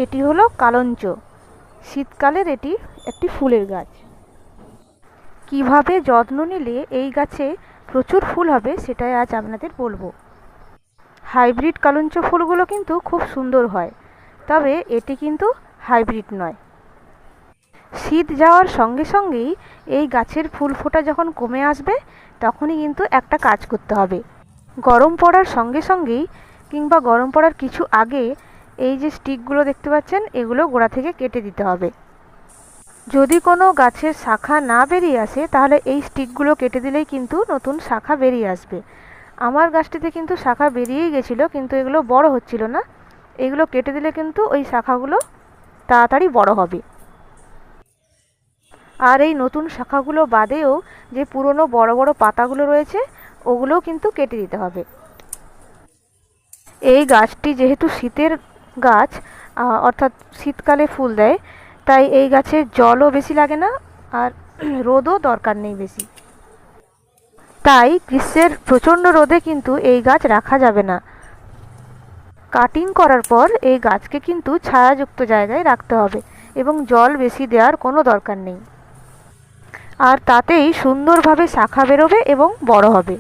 এটি হলো কালঞ্চ। শীতকালের এটি একটি ফুলের গাছ। কিভাবে যত্ন নিলে এই গাছে প্রচুর ফুল হবে সেটাই আজ আপনাদের বলবো। হাইব্রিড কালঞ্চ ফুলগুলো কিন্তু খুব সুন্দর হয়, তবে এটি কিন্তু হাইব্রিড নয়। শীত যাওয়ার সঙ্গে সঙ্গেই এই গাছের ফুল ফোটা যখন কমে আসবে তখনই কিন্তু একটা কাজ করতে হবে। গরম পড়ার সঙ্গে সঙ্গেই কিংবা গরম পড়ার কিছু আগে এই যে স্টিকগুলো দেখতে পাচ্ছেন এগুলো গোড়া থেকে কেটে দিতে হবে। যদি কোনো গাছের শাখা না বেরিয়ে আসে তাহলে এই স্টিকগুলো কেটে দিলেই কিন্তু নতুন শাখা বেরিয়ে আসবে। আমার গাছটিতে কিন্তু শাখা বেরিয়েই গেছিলো, কিন্তু এগুলো বড় হচ্ছিল না। এগুলো কেটে দিলে কিন্তু ওই শাখাগুলো তাড়াতাড়ি বড় হবে। আর এই নতুন শাখাগুলো বাদেও যে পুরনো বড় বড় পাতাগুলো রয়েছে ওগুলোও কিন্তু কেটে দিতে হবে। এই গাছটি যেহেতু শীতের গাছ, অর্থাৎ শীতকালে ফুল দেয়, তাই এই গাছের জলও বেশি লাগে না আর রোদও দরকার নেই বেশি। তাই গ্রীষ্মের প্রচণ্ড রোদে কিন্তু এই গাছ রাখা যাবে না। কাটিং করার পর এই গাছকে কিন্তু ছায়াযুক্ত জায়গায় রাখতে হবে এবং জল বেশি দেওয়ার কোনো দরকার নেই। আর তাতেই সুন্দরভাবে শাখা বেরোবে এবং বড় হবে।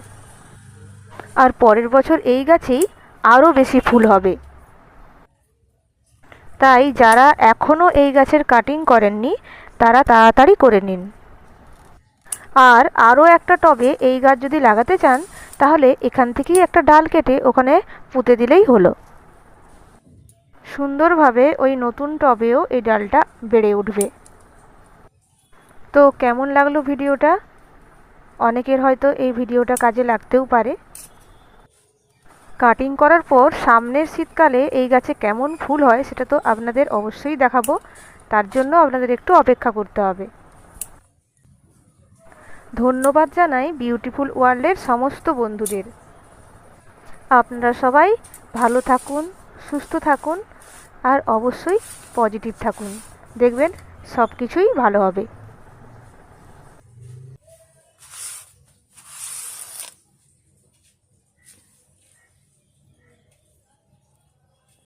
আর পরের বছর এই গাছেই আরও বেশি ফুল হবে। তাই যারা এখনও এই গাছের কাটিং করেননি তারা তাড়াতাড়ি করে নিন। আর আরও একটা টবে এই গাছ যদি লাগাতে চান তাহলে এখান থেকেই একটা ডাল কেটে ওখানে পুঁতে দিলেই হলো। সুন্দরভাবে ওই নতুন টবেও এই ডালটা বেড়ে উঠবে। তো কেমন লাগলো ভিডিওটা? অনেকের হয়তো এই ভিডিওটা কাজে লাগতেও পারে। কাটিং করার পর সামনের শীতকালে এই গাছে কেমন ফুল হয় সেটা তো আপনাদের অবশ্যই দেখাবো। তার জন্য আপনাদের একটু অপেক্ষা করতে হবে। ধন্যবাদ জানাই বিউটিফুল ওয়ার্ল্ডের সমস্ত বন্ধুদের। আপনারা সবাই ভালো থাকুন, সুস্থ থাকুন আর অবশ্যই পজিটিভ থাকুন। দেখবেন সব কিছুই ভালো হবে।